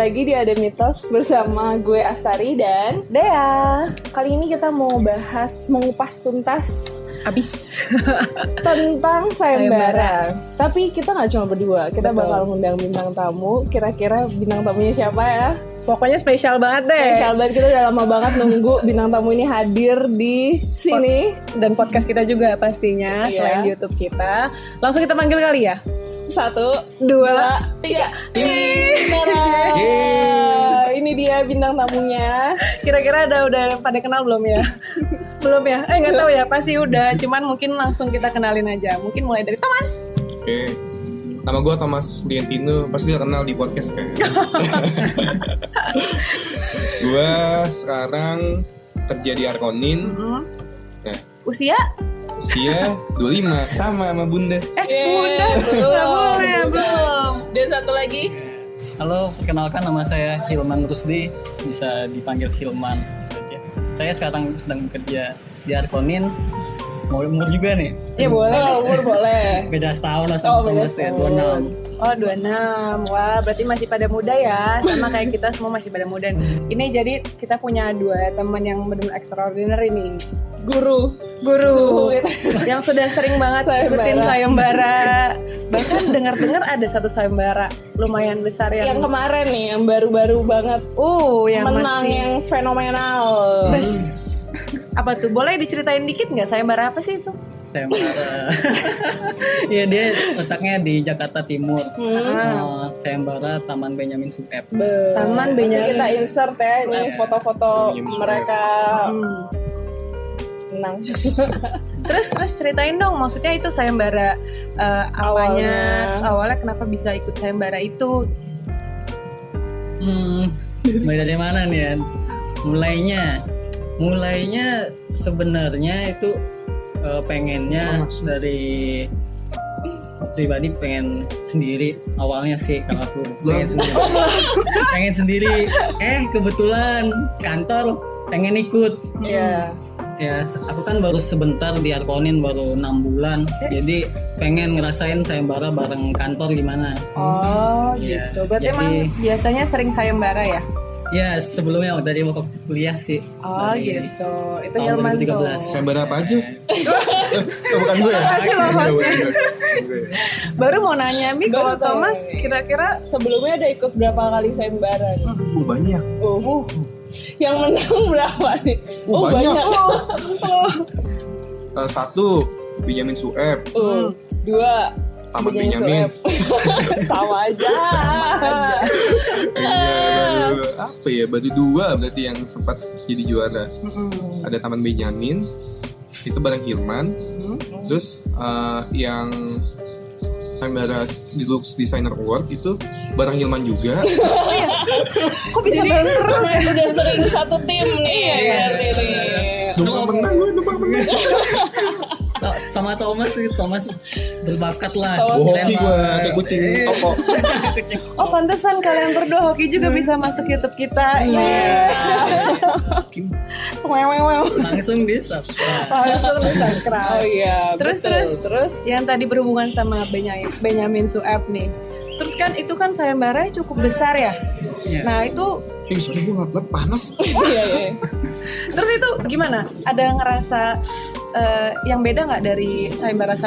lagi di Ada Mitos bersama gue Astari dan Dea. Kali ini kita mau bahas, mengupas tuntas tentang sayembara. Tapi kita nggak cuma berdua, kita bakal ngundang bintang tamu. Kira-kira bintang tamunya siapa ya? Pokoknya spesial banget deh. Spesial banget, kita udah lama banget nunggu bintang tamu ini hadir di sini. Dan podcast kita juga pastinya, selain YouTube kita. Langsung kita panggil kali ya? 1, 2, 3. Ini dia bintang tamunya. Kira-kira udah pada kenal belum ya? Belum ya? Nggak tahu ya, pasti udah. Cuman mungkin langsung kita kenalin aja. Mungkin mulai dari Thomas. Oke, nama gue Thomas Diantino. Pasti udah kenal di podcast kayaknya. Gue sekarang kerja di Arkonin. Nah, Usia 25, sama Bunda. Bunda. Belum. Dan satu lagi. Halo, perkenalkan nama saya Hilman Rusdi, bisa dipanggil Hilman saja. Saya sekarang sedang bekerja di Arkonin. Mau umur juga nih? Ya boleh. Umur boleh. Beda setahun lah sama Thomas ya, 26. Oh 26, wah berarti masih pada muda ya. Sama kayak kita semua masih pada muda nih. Ini jadi kita punya 2 teman yang benar-benar extraordinary nih. Guru yang sudah sering banget ikutin sayembara. Bahkan dengar-dengar ada satu sayembara lumayan besar yang kemarin nih, yang baru-baru banget. Yang menang masih... yang fenomenal. Apa tuh? Boleh diceritain dikit nggak sayembara apa sih itu? Sayembara. Iya, dia letaknya di Jakarta Timur. Sayembara Taman Benyamin Sueb. Taman Benyamin. Kita insert ya ini foto-foto mereka. Menang. Terus ceritain dong, maksudnya itu sayembara awalnya kenapa bisa ikut sayembara itu? Mulai dari mana nih ya? Mulainya sebenarnya itu pengennya dari pribadi pengen sendiri awalnya sih kalau aku pengen sendiri kebetulan kantor pengen ikut. Ya, aku kan baru sebentar di Arkonin, baru 6 bulan. Jadi pengen ngerasain sayembara bareng kantor gimana. Gitu. Berarti emang biasanya sering sayembara ya? Ya, sebelumnya dari waktu kuliah sih. Gitu. Itu tahun Hilman 2013. tuh. sayembara apa aja? Bukan gue ya? Baru mau nanya, Mi, kalau Thomas kira-kira Sebelumnya udah ikut berapa kali sayembara nih? Banyak. Yang menang berapa nih? Banyak. Banyak. 1, Benyamin Sueb. 2, Taman Benyamin. Sama aja. Baru 2 berarti yang sempat jadi juara. Ada Taman Benyamin, itu bareng Hilman. Terus yang sayembara Deluxe Designer Award itu bareng Hilman juga. kok bisa bareng terus ya? Udah sering satu tim nih. Numpang menang. Sama Thomas berbakat lah. Hoki gue kayak kucing toko. Pantesan kalian berdua hoki juga bisa masuk YouTube kita. Langsung di subscribe. Terus yang tadi berhubungan sama Benyamin Sueb nih. Terus kan itu kan sayembara cukup besar ya. Nah itu Sorry gue nggak panas. terus itu gimana? Ada ngerasa yang beda nggak dari sayembara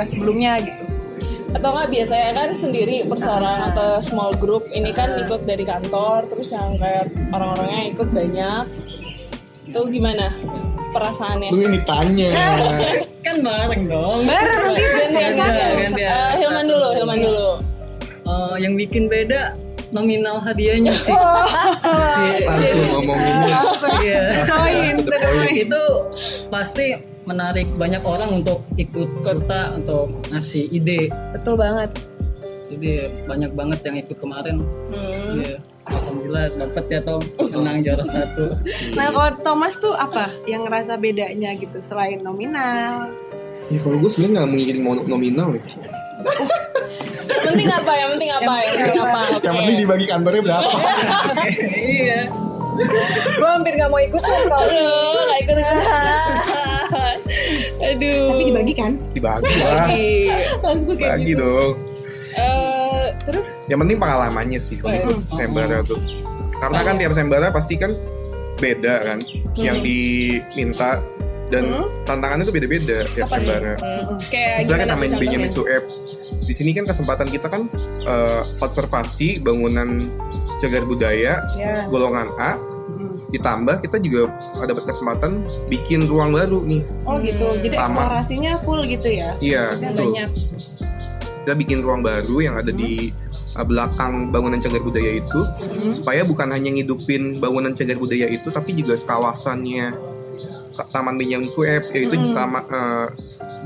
sebelumnya gitu? Atau nggak biasanya kan sendiri perseorangan atau small group, ini kan ikut dari kantor, terus yang kayak orang-orangnya ikut banyak. Itu gimana perasaannya? Lu ini tanya. Kan bareng dong. Bareng nanti Gantian. Hilman dulu. Yang bikin beda nominal hadiahnya sih. Langsung ngomonginnya. Itu pasti menarik banyak orang untuk ikut serta untuk ngasih ide. Betul banget. Jadi banyak banget yang ikut kemarin. Alhamdulillah dapat ya Tom, menang juara 1. Nah kalau Thomas tuh apa yang ngerasa bedanya gitu selain nominal? Ya kalau gue sebenarnya nggak mengirim nominal ya. Penting apa? Yang penting apa? Yang penting dibagi kantornya berapa? Iya. Gue hampir nggak mau ikut kalau Nggak ikut. Aduh. Tapi dibagi kan? Dibagi lah. Langsung kayak Bagi gitu. dong. Terus? Yang penting pengalamannya sih kalau ikut sayembara tuh. Karena kan tiap sayembara pasti kan beda kan yang diminta dan tantangannya tuh beda-beda tiap sayembara. Kayak Misalnya gimana kita main tuh Benjamin contohnya? Sueb. Di sini kan kesempatan kita kan konservasi bangunan cagar budaya Ya. golongan A. Ditambah kita juga dapat kesempatan bikin ruang baru nih. Oh gitu. Jadi Taman. eksplorasinya full gitu ya? Iya, Maksudnya betul. banyak. Kita bikin ruang baru yang ada di belakang bangunan cagar budaya itu, supaya bukan hanya ngidupin bangunan cagar budaya itu, tapi juga kawasannya Taman Benyamin Sueb, yaitu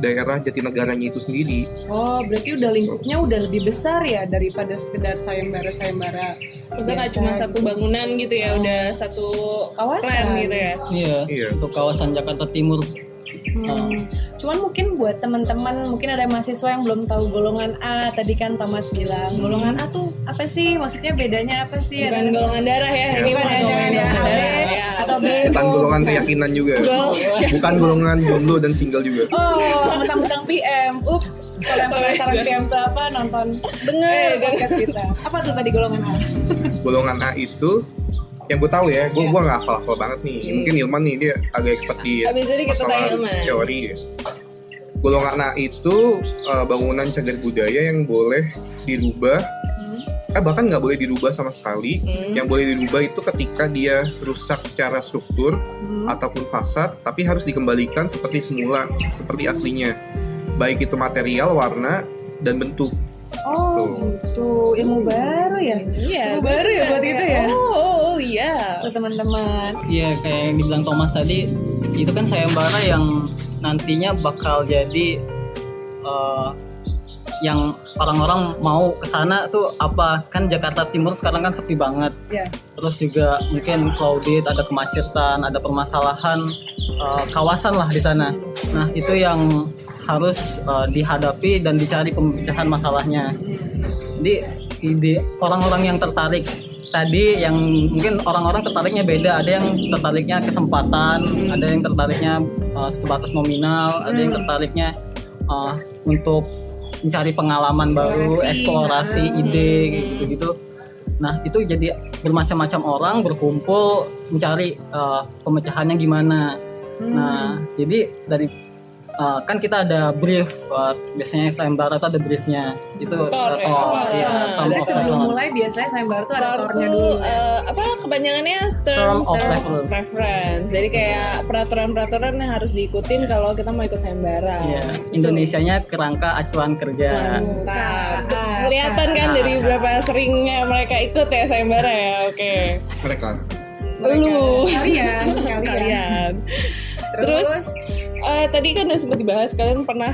daerah Jatinegaranya itu sendiri. Oh, berarti udah lingkupnya udah lebih besar ya daripada sekedar sayembara-sayembara. Maksudnya nggak cuma satu bangunan gitu ya, udah satu Kawasan. plan gitu ya. Iya. Untuk kawasan Jakarta Timur. Cuman mungkin buat teman-teman, mungkin ada mahasiswa yang belum tahu golongan A. Tadi kan Thomas bilang, golongan A tuh apa sih? Maksudnya bedanya apa sih? Bukan golongan darah ya, ini Bukan bukan ya, golongan jangan ya. darah AB ya. atau B. Bukan golongan keyakinan juga. Bukan golongan jomblo dan single juga. Oh, mentang-mentang PM. Ups, kalau yang penasaran PM itu apa, nonton podcast kita. Apa tuh tadi golongan A? Golongan A itu yang gue tahu ya, gue nggak hafal banget nih. Mungkin Ilman nih dia agak expert di Habis ini kita masalah tanya Ilman. teori. Golongan A itu bangunan cagar budaya yang boleh dirubah, bahkan nggak boleh dirubah sama sekali. Yang boleh dirubah itu ketika dia rusak secara struktur ataupun fasad, tapi harus dikembalikan seperti semula, seperti aslinya. Baik itu material, warna, dan bentuk. Oh, gitu. Ilmu baru ya? Iya. Ilmu baru ya buat kita ya? Oh iya. Buat teman-teman. Iya, kayak yang dibilang Thomas tadi, itu kan sayembara yang nantinya bakal jadi yang orang-orang mau kesana tuh apa, kan Jakarta Timur sekarang kan sepi banget. Ya. Terus juga mungkin crowded, ada kemacetan, ada permasalahan kawasan lah di sana. Nah itu yang harus dihadapi dan dicari pemecahan masalahnya. Jadi orang-orang yang tertarik tadi, yang mungkin orang-orang tertariknya beda, ada yang tertariknya kesempatan, ada yang tertariknya sebatas nominal, ada yang tertariknya untuk mencari pengalaman baru, eksplorasi ide gitu-gitu. Nah itu jadi bermacam-macam orang berkumpul mencari pemecahannya gima. Nah jadi dari kan kita ada brief, biasanya sayembara itu ada briefnya, itu Jadi sebelum mulai biasanya sayembara tuh ada tornya dulu. Apa kepanjangannya? Term of reference. Jadi kayak peraturan-peraturan yang harus diikutin kalau kita mau ikut sayembara. Iya, Indonesianya kerangka acuan kerja. Mantap. Kelihatan kan dari berapa seringnya mereka ikut ya sayembara ya. Oke. Mereka. Lu. Kalian. Terus tadi kan udah sempat dibahas, kalian pernah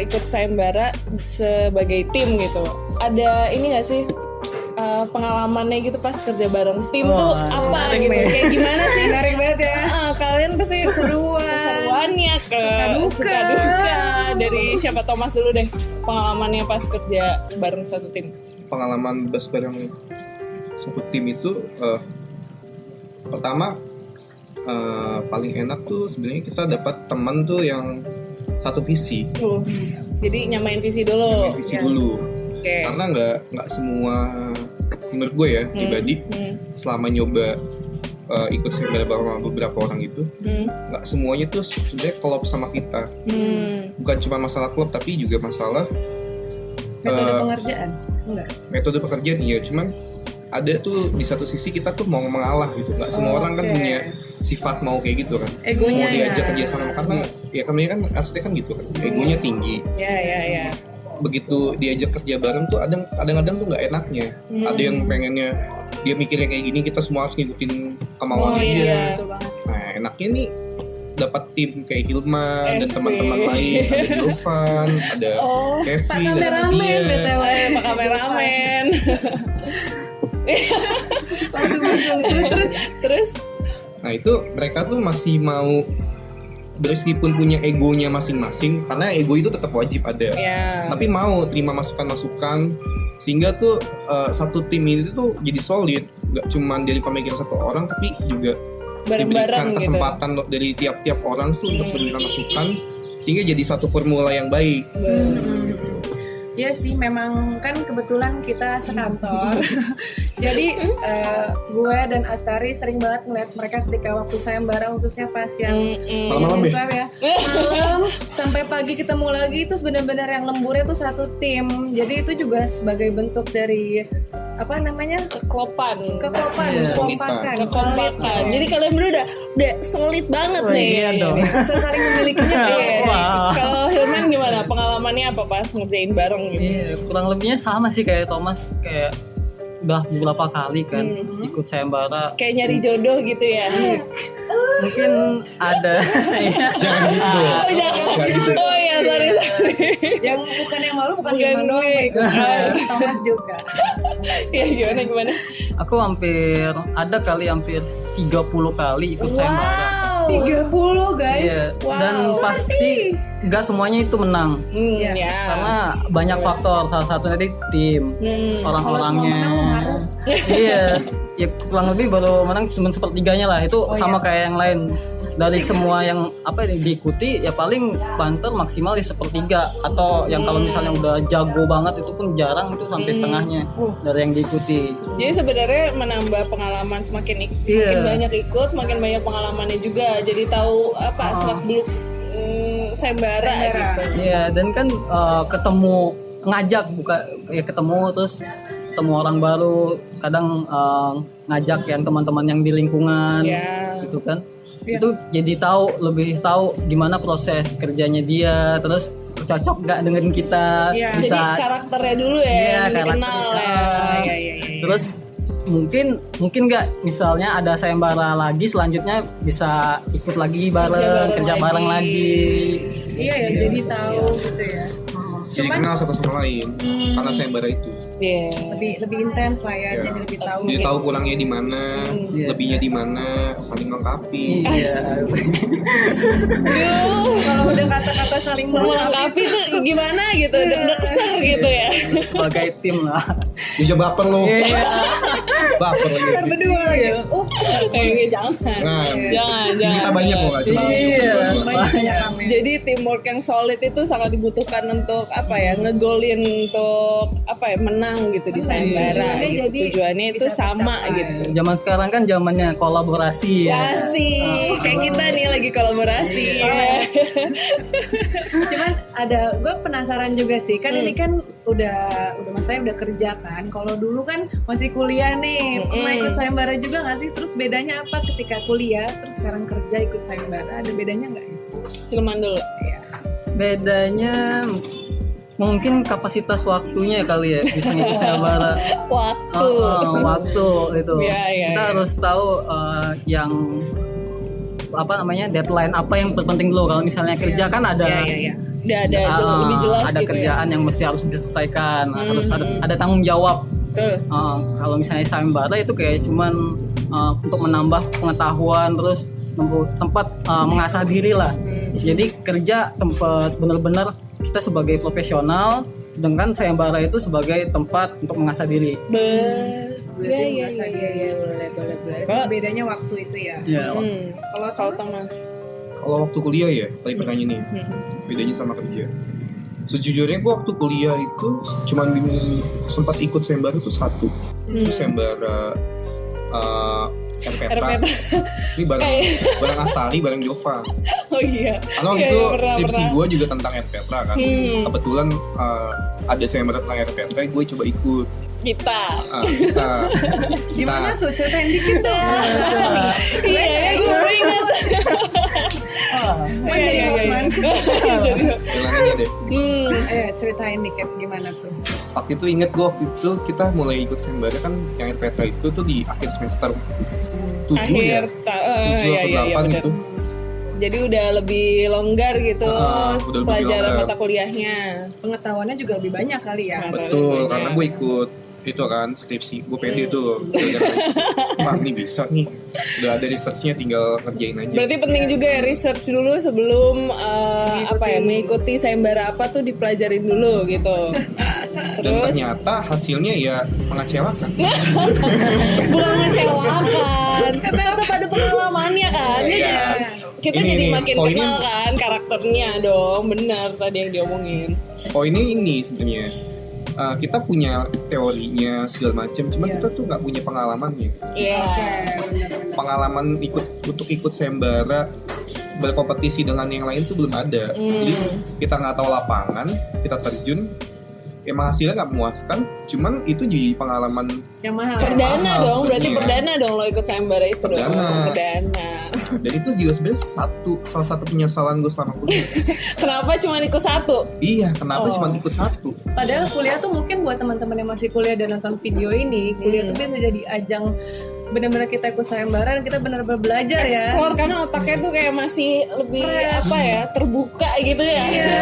ikut sayembara sebagai tim gitu. Ada ini nggak sih pengalamannya gitu pas kerja bareng tim tuh apa gitu? Kayak gimana sih? Menarik banget ya. Kalian pasti keseruannya suka duka. Dari siapa? Thomas dulu deh. Pengalamannya pas kerja bareng satu tim. Pengalaman bus bareng satu tim itu pertama paling enak tuh sebenarnya kita dapat teman tuh yang satu visi. Jadi nyamain visi dulu. Nyamain visi dulu. Oke. Karena nggak semua, menurut gue ya pribadi, selama nyoba ikut sayembara bareng beberapa orang itu, nggak semuanya tuh sebenarnya klop sama kita. Bukan cuma masalah klop, tapi juga masalah Metode pengerjaan. Enggak. Metode pekerjaan ya, cuman ada tuh di satu sisi kita tuh mau mengalah gitu. Nggak semua orang kan punya sifat mau kayak gitu kan. Egonya mau diajak kerja sama, karena ya kami kan asli kan gitu kan, egonya tinggi. Ya. Begitu diajak kerja bareng tuh kadang-kadang tuh nggak enaknya. Ada yang pengennya dia mikirnya kayak gini, kita semua harus ngikutin kemauan dia. Betul banget. Nah enaknya nih dapat tim kayak Hilman dan teman-teman lain, ada Jovan, ada Kevin, dan dia. Pak kameramen. Terus Nah itu mereka tuh masih mau, meskipun punya egonya masing-masing, karena ego itu tetap wajib ada, tapi mau terima masukan-masukan, sehingga tuh satu tim ini tuh jadi solid, nggak cuma dari pemikiran satu orang, tapi juga diberikan kesempatan dari tiap-tiap orang tuh untuk memberikan masukan, sehingga jadi satu formula yang baik. Iya sih, memang kan kebetulan kita sekantor. Jadi gue dan Astari sering banget ngeliat mereka ketika waktu sayembara, khususnya pas yang Malam-malam ya? swab ya. Malam sampai pagi ketemu lagi, terus benar-benar yang lemburnya tuh satu tim. Jadi itu juga sebagai bentuk dari apa namanya, kekompakan. Kekompakan. Jadi kalian berdua udah solid banget nih. Iya dong. Bisa saling memilikinya. Iya. Wah. Kalau Hilman gimana? Pengalamannya apa pas ngerjain bareng gitu? Iya, kurang lebihnya sama sih kayak Thomas, kayak udah beberapa kali kan ikut sayembara. Kayak nyari jodoh gitu ya? Mungkin ada ya. Jangan gitu. Oh, jangan. gitu. Oh iya, sorry. Yang bukan yang malu, bukan Bukan yang doang, gue. ikut Thomas juga. Iya, gimana? Aku ada kali hampir 30 kali ikut sayembara. 30 guys. Iya. Wow. Dan pasti nggak semuanya itu menang. Iya. Ya. Karena banyak faktor, salah satunya di tim, orang-orangnya. Kalau semua menang, mengaruh. Iya, ya kurang lebih baru menang cuma sepertiganya lah. Itu sama kayak yang lain. Dari semua yang diikuti, ya paling banter maksimal di sepertiga, atau yang kalau misalnya udah jago banget itu pun jarang, itu sampai setengahnya dari yang diikuti. Jadi sebenarnya menambah pengalaman, semakin banyak ikut, makin banyak pengalamannya juga. Jadi tahu apa seluk-beluk sayembara gitu. Iya, dan kan ketemu ketemu terus ketemu orang baru, kadang ngajak yang teman-teman yang di lingkungan gitu kan. Itu jadi lebih tahu gimana proses kerjanya dia, terus cocok nggak dengan kita, bisa. Jadi karakternya dulu ya, yang dikenal ya. Iya. Terus mungkin nggak, misalnya ada sayembara lagi selanjutnya bisa ikut lagi kerja bareng lagi. Iya ya, jadi tahu gitu ya. Jadi kenal satu sama lain karena sayembara itu. Lebih intens lah ya, jadi lebih tahu. Jadi tahu kurangnya di mana, lebihnya di mana, saling melengkapi. Iya. Kalau udah kata-kata saling Melengkapi tuh gimana gitu, udah keser gitu ya. Sebagai tim lah. Bisa baper lo. Baper lagi. berdua lagi. Kayaknya jangan. Jangan. Kita banyak kok, cuma Banyak kami. Jadi teamwork yang solid itu sangat dibutuhkan untuk ngegolin untuk menang gitu di sayembara. Tujuannya itu sama gitu. Zaman sekarang kan zamannya kolaborasi ya. Kasih kayak kita nih lagi kolaborasi. Cuman gue penasaran juga sih, kan ini kan udah masanya udah kerja kan. Kalau dulu kan masih kuliah nih, pernah ikut sayembara juga nggak sih? Terus bedanya apa ketika kuliah terus sekarang kerja ikut sayembara? Ada bedanya nggak? Hilman dulu. Bedanya mungkin kapasitas waktunya kali ya, bisa ngikut sayembara. Waktu itu. Kita harus tahu yang deadline apa yang terpenting dulu. Kalau misalnya kerja kan ada udah ada lebih jelas ada gitu kerjaan yang mesti harus diselesaikan, harus ada tanggung jawab. Kalau misalnya sayembara itu kayak cuman untuk menambah pengetahuan, terus tempat mengasah diri lah. Jadi kerja tempat benar-benar kita sebagai profesional, sedangkan sayembara itu sebagai tempat untuk mengasah diri. Boleh. Bedanya waktu itu ya. Kalau Thomas, kalau waktu kuliah ya, tadi pertanyaan nih, bedanya sama kerja. Sejujurnya gue waktu kuliah itu cuman sempat ikut sayembara itu satu, itu sayembara RPetra. Ini bareng Astari, bareng Jova. Oh iya. Karena waktu itu skripsi gue juga tentang RPetra kan. Kebetulan ada sayembara tentang RPetra, gue coba ikut. Kita. Gimana tuh, ceritain dikit dong. Iya, gue ingat. Jadi Osman. Jalanannya deh. Ceritain dikit gimana tuh. Waktu itu inget gue, waktu itu kita mulai ikut sayembara kan yang RPetra itu tuh di akhir semester 7 ya? 7 atau 8 itu. Jadi udah lebih longgar gitu pelajaran longgar. mata kuliahnya. Pengetahuannya juga lebih banyak kali ya. Betul, karena gue ikut itu kan skripsi, gue pede tuh. Wah ini bisa nih, udah ada researchnya, tinggal ngerjain aja. Berarti penting juga ya research dulu sebelum mengikuti sayembara apa tuh dipelajarin dulu gitu. Dan ternyata hasilnya ya mengecewakan. Bukan mengecewakan, karena tuh pada pengalamannya kan. Lu Iya. jadi, kita Ini, jadi ini, makin poinnya- kenal kan karakternya dong. Benar tadi yang diomongin. Ini sebenarnya kita punya teorinya segala macam, cuman kita tuh nggak punya pengalamannya. Iya. Pengalaman untuk ikut sayembara berkompetisi dengan yang lain tuh belum ada. Jadi kita nggak tahu lapangan, kita terjun, emang hasilnya nggak memuaskan. Cuman itu jadi pengalaman Yang mahal. Perdana mahal dong, berarti sebenarnya. perdana dong lo ikut sayembara itu dong. Perdana. Perdana. dan itu juga sebenarnya salah satu penyesalan gue selama kuliah. Kenapa cuma ikut satu? Iya, kenapa Oh. cuma ikut satu? Padahal kuliah tuh mungkin buat teman-teman yang masih kuliah dan nonton video ini, kuliah tuh bisa jadi ajang benar-benar kita ikut sayembara dan kita benar-benar belajar ya. Explore karena otaknya tuh kayak masih lebih Fresh. apa ya, terbuka gitu ya. Iya,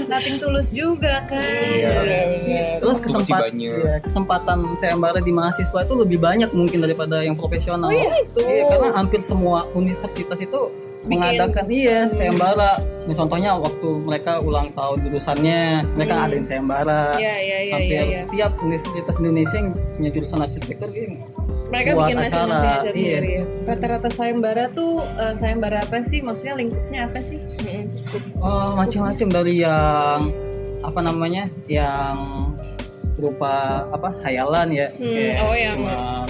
nothing tulus juga kan. Iya. Benar. Terus Waktu masih banyak. kesempatan sayembara di mahasiswa itu lebih banyak mungkin daripada yang profesional. Oh iya itu. Iya, karena hampir semua universitas itu mengadakan sayembara. Ini contohnya waktu mereka ulang tahun jurusannya, mereka adain sayembara. Iya, iya, iya, Hampir iya, iya. setiap universitas Indonesia yang punya jurusan arsitektur ini Mereka buat bikin acara. acara Iya. sendiri ya. Rata-rata sayembara tuh sayembara apa sih? Maksudnya lingkupnya apa sih? macam-macam dari yang apa namanya, yang berupa apa hayalan ya, kayak oh, yang- cuma-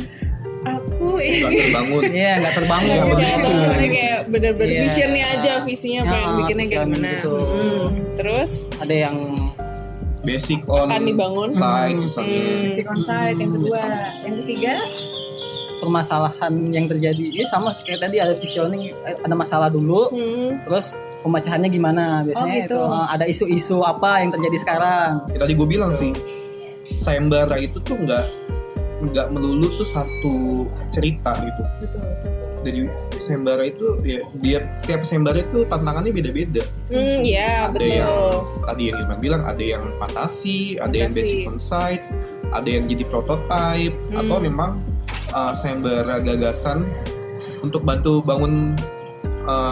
Aku Nggak ini terbangun. iya nggak terbangun Iya, gitu. Kayak bener-bener kayak bener-bener Iya. visionnya aja, visinya pengen Ya, bikinnya kayak vision gimana. gitu. Terus Ada yang Basic on akan dibangun. site misalnya. basic onsite, yang kedua, yang ketiga permasalahan yang terjadi ini sama kayak tadi, ada visioning, ada masalah dulu, terus pemecahannya gimana biasanya. Oh, gitu. Itu ada isu-isu apa yang terjadi sekarang. Ya, tadi gue bilang sih, sayembara itu tuh nggak melulu tuh satu cerita gitu. Dari sayembara itu ya, dia setiap sayembara itu tantangannya beda-beda. Iya, Ada yang betul. tadi yang Irman bilang, ada yang fantasi, ada yang Fantasi. basic on site, ada yang jadi prototype, atau memang sayembara gagasan untuk bantu bangun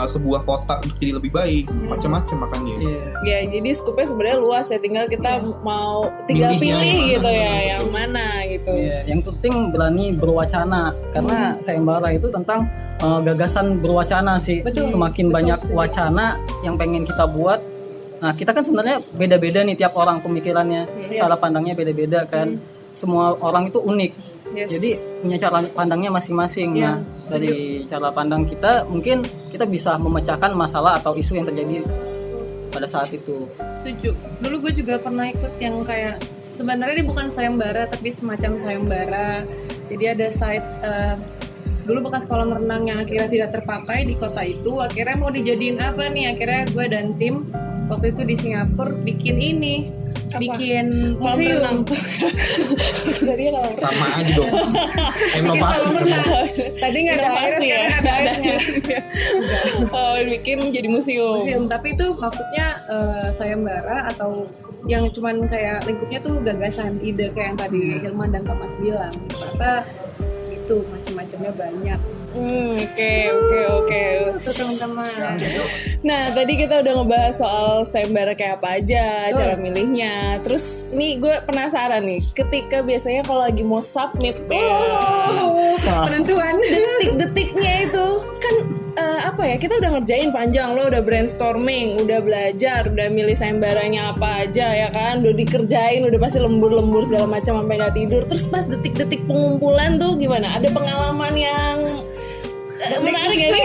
sebuah kota untuk jadi lebih baik, macam-macam makanya. Iya. Ya, jadi skupnya sebenarnya luas ya, tinggal kita mau Milihnya pilih yang mana. gitu ya, yang mana gitu. Iya, yang penting berani berwacana, karena sayembara itu tentang gagasan berwacana sih. Betul, Semakin betul, banyak setuju. wacana yang pengen kita buat. Nah, kita kan sebenarnya beda-beda nih tiap orang pemikirannya, cara pandangnya beda-beda kan. Semua orang itu unik. Yes. Jadi punya cara pandangnya masing-masing. Iya, Nah, dari cara pandang kita mungkin kita bisa memecahkan masalah atau isu yang terjadi pada saat itu. setuju. Dulu gue juga pernah ikut yang kayak sebenarnya ini bukan sayembara tapi semacam sayembara. Jadi ada site dulu bekas kolam renang yang akhirnya tidak terpakai di kota itu. Akhirnya mau dijadiin apa nih? Akhirnya gue dan tim waktu itu di Singapura bikin ini. Apa? Bikin Kolam museum. renang. Dari kalau Sama aja dong. Inovasi kan. Tadi nggak ada air, Inovasi ya. sekarang ada airnya. Oh, bikin jadi museum. Museum, tapi itu maksudnya sayembara atau yang cuman kayak lingkupnya tuh gagasan, ide kayak yang tadi Hilman dan Thomas bilang. Ternyata itu macam-macamnya banyak. Oke. Tuh teman-teman. Nah, tadi kita udah ngebahas soal sayembara kayak apa aja, Betul. cara milihnya. Terus ini gue penasaran nih, ketika biasanya kalau lagi mau submit Penentuan. detik-detiknya itu kan apa ya, kita udah ngerjain panjang, lo udah brainstorming, udah belajar, udah milih sayembaranya apa aja ya kan, udah dikerjain, udah pasti lembur-lembur segala macam sampai nggak tidur. Terus pas detik-detik pengumpulan tuh gimana? Ada pengalaman yang menarik gak nih?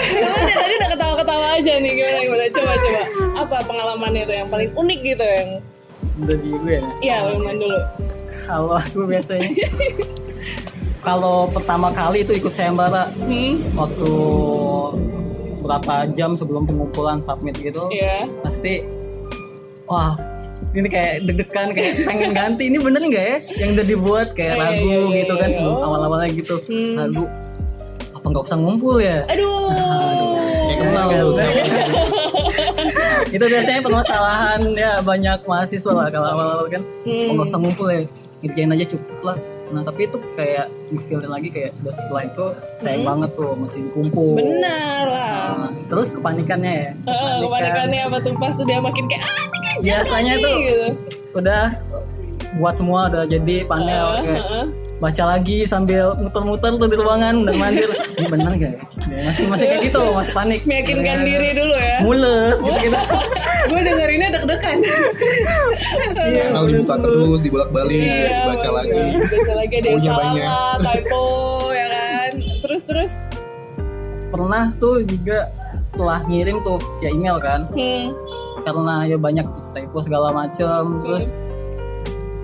Gimana tadi udah ketawa-ketawa aja nih, gimana? Coba. Apa pengalamannya tuh yang paling unik gitu yang? Dari gue ya. Iya, Wilman dulu. Kalau aku biasanya kalau pertama kali itu ikut sayembara waktu berapa jam sebelum pengumpulan submit gitu, Iya. pasti wah ini kayak deg-degan, kayak pengen ganti, ini bener nggak ya yang udah dibuat kayak lagu Iya, gitu kan, iya. sebelum awal-awalnya gitu lagu apa nggak usah ngumpul ya. Aduh. Kayak kenal Iya, tuh. kan? Itu biasanya permasalahan ya banyak mahasiswa lah kalau awal-awal kan, oh nggak usah ngumpul ya, ngerjain aja cukup lah. Nah tapi itu kayak mikirin lagi kayak udah setelah itu sayang banget tuh mesti kumpul. Benar lah. Nah, terus kepanikannya ya. Kepanikannya apa tuh pas udah makin kayak 3 jam Biasanya lagi, tuh gitu. udah buat semua udah jadi panel kayak baca lagi sambil muter-muter tuh di ruangan dan mandir. Ini benar gak ya? Masih kayak gitu, masih panik. Meyakinkan diri dulu ya. Mules gitu. Gue dengerinnya deg-degan. Channel dibuka terus, dibolak-balik, dibaca lagi. Baca lagi ada yang Punya salah, banyak. typo ya kan. Terus. Pernah tuh juga setelah ngirim tuh ya email kan, karena ya banyak typo segala macem, terus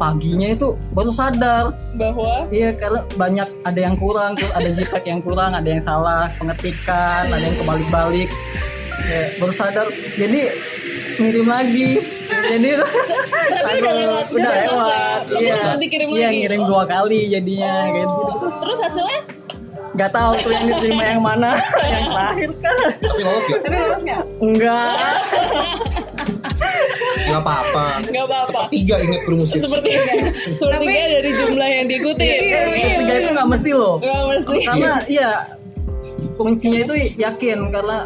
paginya itu baru sadar Bahwa iya karena banyak ada yang kurang, terus ada JPEG yang kurang, ada yang salah pengetikan, ada yang kebalik-balik ya, baru sadar jadi ngirim lagi jadi tapi udah lewat udah lewat iya dikirim iya lagi. ngirim 2 kali jadinya gitu. Terus hasilnya Nggak tahu tuh yang diterima yang mana yang terakhir kan Tapi lolos gak? Tapi lolos nggak? enggak Nggak apa-apa. nggak apa-apa. Sepertiga ingat rumusnya. Sepertiga dari jumlah yang diikuti. tiga itu nggak mesti loh Nggak mesti. karena iya kuncinya itu yakin karena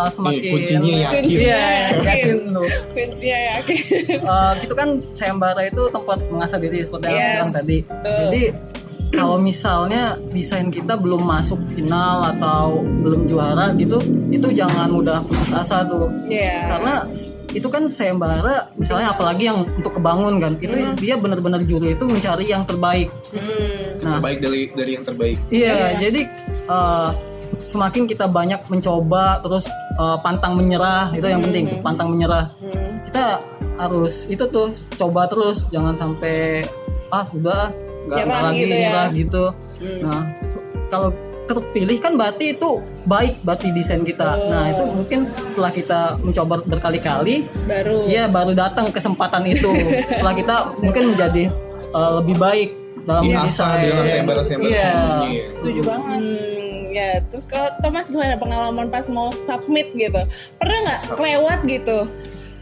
semakin kuncinya yakin. Iya, yakin tuh. Kuncinya yakin. Gitu kan sayembara itu tempat mengasah diri seperti yang aku bilang tadi. betul. Jadi kalau misalnya desain kita belum masuk final atau belum juara gitu, itu jangan mudah putus asa tuh. Iya. Karena itu kan sayembara, misalnya apalagi yang untuk kebangun kan, itu dia benar-benar juri itu mencari yang terbaik. Nah, Terbaik dari yang terbaik. iya, jadi semakin kita banyak mencoba, terus pantang menyerah, itu yang penting, pantang menyerah. Kita harus itu tuh coba terus, jangan sampai udah nggak Nyerah lagi gitu ya. nyerah gitu. Nah, kalau terpilih kan berarti itu baik berarti desain kita. Nah, itu mungkin setelah kita mencoba berkali-kali, baru datang kesempatan itu. Setelah kita mungkin menjadi lebih baik dalam Diasah desain. dengan sayembara sebelumnya. Setuju banget. Ya, terus kalau Thomas gimana pengalaman pas mau submit gitu? Pernah nggak kelewat gitu?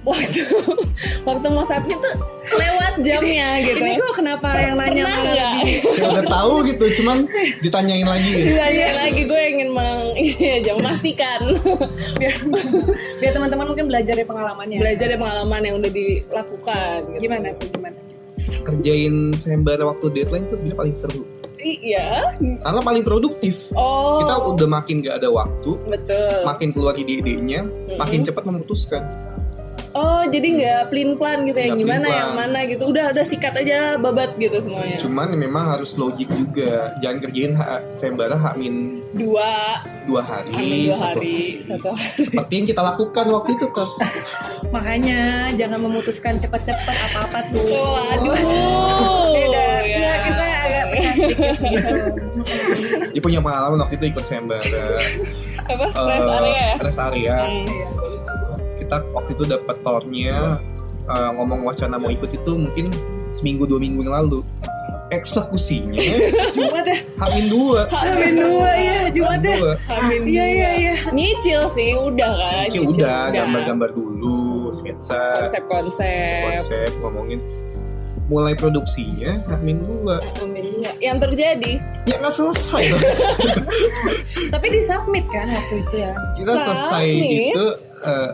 Waktu mau submit tuh lewat jamnya gitu. Ini kok kenapa yang nanya Pernah malah nggak? Ya udah tahu gitu, cuman ditanyain lagi. Ditanya lagi, gue ingin memastikan. biar teman-teman mungkin belajar dari pengalamannya. Belajar dari pengalaman yang udah dilakukan. Gitu. Gimana tuh? Gimana? Kerjain sayembara waktu deadline itu sebenarnya paling seru. Iya. Karena paling produktif. Oh. Kita udah makin gak ada waktu, Betul. makin keluar ide-idenya, makin cepat memutuskan. Oh, jadi nggak plan gitu ya, Nggak gimana plan-plan. yang mana gitu. Udah sikat aja babat gitu semuanya. Cuman memang harus logik juga. Jangan kerjain sayembara H-2 hari. Satu hari. Seperti yang kita lakukan waktu itu kan. Makanya jangan memutuskan cepat-cepat apa-apa tuh. Waduh. Beda. Ya. Ya, kita agak pecah sedikit gitu. Dia punya pengalaman waktu itu ikut sayembara. Apa? Rest area ya? Rest area. Kita waktu itu dapat tornya, ngomong wacana mau ikut itu mungkin seminggu 2 minggu yang lalu. Eksekusinya Jumat ya? H-2. Amin dua ya, Jumat ya. Amin. Iya. Nyicil sih, udah kan. Nyicil udah, gambar-gambar dulu, sketsa, Konsep. ngomongin. Mulai produksinya H-2. Amin. Yang terjadi Ya nggak selesai loh. Tapi disubmit kan waktu itu ya. Kita selesai Submit? itu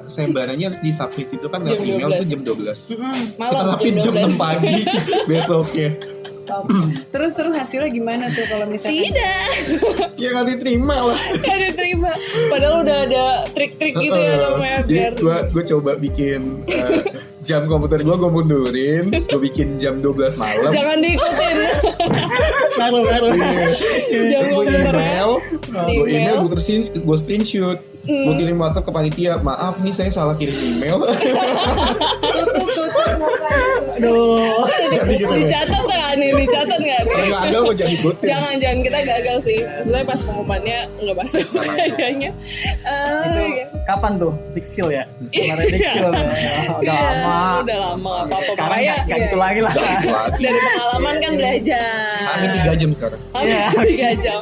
sayembaranya harus disubmit itu kan lewat Jam email 12. tuh jam 12. Kita malam submit jam 6 pagi besoknya. Terus hasilnya gimana tuh kalau misalnya? Tidak. Ya nggak diterima lah. Gak diterima. Padahal udah ada trik-trik gitu ya namanya biar. Jadi gue coba bikin jam komputer gue mundurin, gue bikin jam 12 malam. Jangan diikutin. Ngaruh. Jam Terus gue komputer email, gue screenshot, gue kirim WhatsApp ke panitia. Maaf nih saya salah kirim email. Aduh. Jadi gitu. Dicatat nggak nih? Dicatat nggak nih? Kalau nggak ada gue jadi botin. Jangan kita gagal sih. Maksudnya pas pengumumannya nggak masuk kayaknya. Itu kapan tuh? Diksil ya? Kemarin Diksil ya. Udah lama. Udah lama nggak apa-apa. Sekarang Makanya nggak gitu lagi lah. dari pengalaman kan belajar. Kami 3 jam sekarang. Kami 3 jam.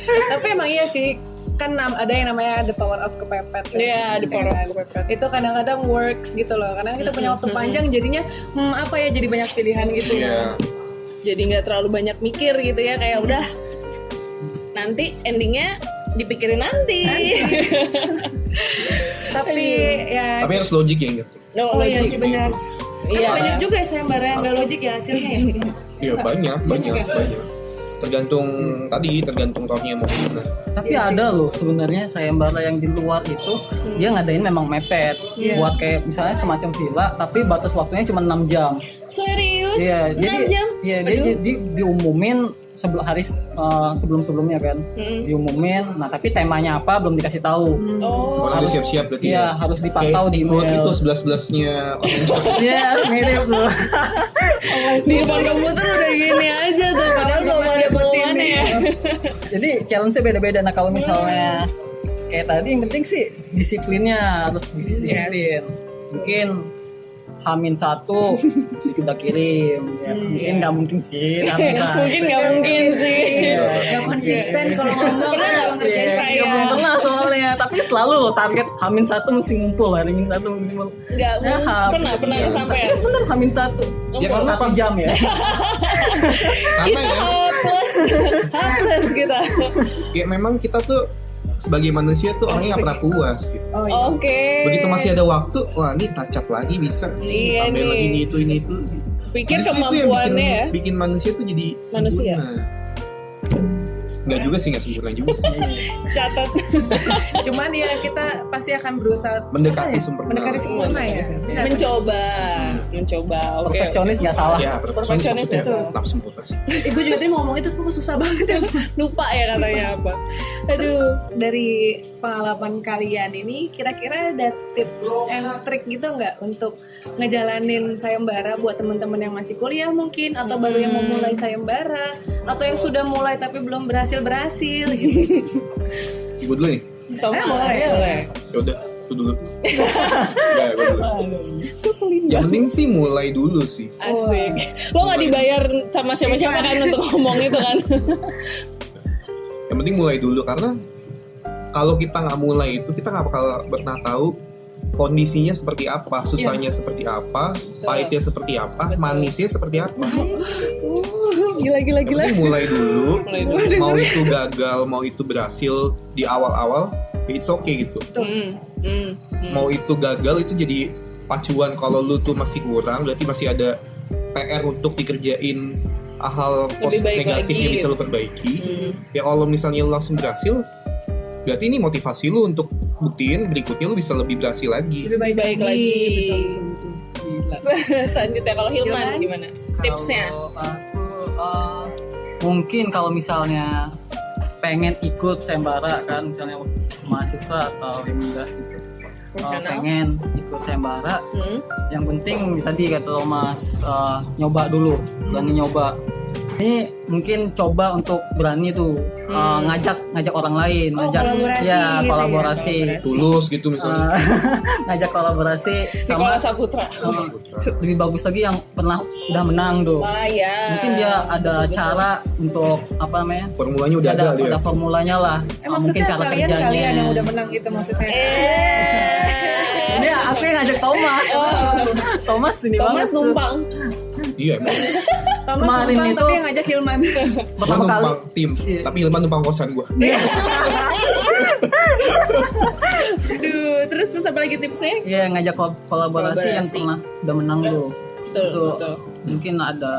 Tapi emang iya sih, kan ada yang namanya the power of kepepet. Iya, the power of kepepet. Itu kadang-kadang works gitu loh. Kadang kita punya waktu panjang jadinya apa ya, jadi banyak pilihan gitu. Iya. Jadi nggak terlalu banyak mikir gitu ya, kayak udah nanti endingnya dipikirin nanti. Tapi ya Tapi harus logik ya ingat. oh iya sih benar. Iya. Banyak juga ya sayembara yang nggak logik ya hasilnya ya. Iya banyak. tergantung tahunnya mau gimana. Tapi ada loh sebenarnya sayembara yang di luar itu dia ngadain memang mepet buat kayak misalnya semacam villa tapi batas waktunya cuma 6 jam. Serius? Iya, 6 jadi jam? iya dia diumumin sebelum-sebelumnya kan. Diumumin. Nah, tapi temanya apa belum dikasih tahu. Oh. Orang udah siap-siap berarti Iya, harus dipantau di ikut email. itu 11-11-nya Iya, mirip loh. Di depan komputer udah gini aja tuh, padahal belum ada pengumumannya ya. Jadi challenge-nya beda-beda. Nah, kalau misalnya kayak tadi yang penting sih disiplinnya harus disiplin. Mungkin H-1 sih udah kirim ya. Mungkin nggak mungkin sih tapi Mungkin nggak mungkin sih. Gak konsisten kalau ngomong. Pernah nggak ngerjain kayak belum pernah soalnya tapi selalu target H-1 mesti ngumpul hari H-1 mesti ngumpul. nggak pernah kesampaian. Bener H-1 Ya karena 1 pas jam ya. karena Kita ya plus kita. ya memang kita tuh sebagai manusia tuh orangnya nggak pernah puas gitu. Oh iya. Oke. Begitu masih ada waktu, wah ini touch up lagi bisa. Iya Tambahin nih. lagi ini itu. Pikir Justru itu yang kemampuannya ya. bikin manusia tuh jadi Manusia. sempurna. Nggak juga sih, nggak sempurna juga sih. Catat. Cuman ya kita pasti akan berusaha Mendekati apa ya? sempurna. Mendekati sempurna ya. Benar. Mencoba. Oke. Perfeksionis nggak salah. Ya, Perfeksionis perfeksionis itu. nafsu sempurna sih. Gue juga tadi mau ngomong itu tuh susah banget ya. Lupa ya katanya apa. Aduh. Dari pengalaman kalian ini kira-kira ada tips and trick gitu nggak untuk ngejalanin sayembara buat teman-teman yang masih kuliah mungkin atau baru yang mau mulai sayembara atau yang sudah mulai tapi belum berhasil gitu. Ibu dulu nih. Thomas, boleh. boleh. Ya udah, aku dulu. Enggak, gue dulu. Keselin Yang penting sih mulai dulu sih. Asik. Lo nggak dibayar sama siapa-siapa kan untuk ngomong itu kan? Yang penting mulai dulu karena kalau kita nggak mulai itu kita nggak bakal pernah tahu kondisinya seperti apa, susahnya seperti apa, pahitnya seperti apa, manisnya seperti apa. Gila. Tapi mulai dulu, Mulai dulu. mau itu gagal, mau itu berhasil di awal-awal, ya it's okay gitu. Mau itu gagal itu jadi pacuan kalau lu tuh masih kurang, berarti masih ada PR untuk dikerjain hal Lebih baik negatif lagi. yang bisa lu perbaiki. Ya kalau misalnya lu langsung berhasil, berarti ini motivasi lu untuk buktiin berikutnya lu bisa lebih berhasil lagi. Lebih baik lagi. Betul. Gila. Selanjutnya kalau Hilman Hilman? gimana? Tipsnya? Kalau aku mungkin kalau misalnya pengen ikut sayembara kan misalnya mahasiswa atau yang enggak gitu. Profesional. Pengen ikut sayembara, Hmm? yang penting tadi kata Thomas nyoba dulu, berani nyoba. Ini mungkin coba untuk berani tuh ngajak orang lain, Oh, ngajak kolaborasi ya gitu ya. kolaborasi, Tulus gitu misalnya. ngajak kolaborasi Sekolah sama Saputra. lebih bagus lagi yang pernah udah menang tuh. Wah ya. Mungkin dia ada cara untuk apa namanya? Formulanya udah ada dia. Ada formulanya lah. Mungkin Maksudnya cara kerjanya. kalian yang udah menang gitu maksudnya. Ini aku yang ngajak Thomas. Thomas ini Thomas banget tuh. numpang. Iya, emang. Thomas Kemarin numpang itu- tapi yang ngajak Hilman. Gua Pertama kali. numpang tim, Iya. tapi Hilman numpang kosan gua. Aduh, terus apa lagi tipsnya? Iya ngajak kolaborasi yang Kolaborasi. pernah udah menang tuh. Betul, Itu betul. mungkin ada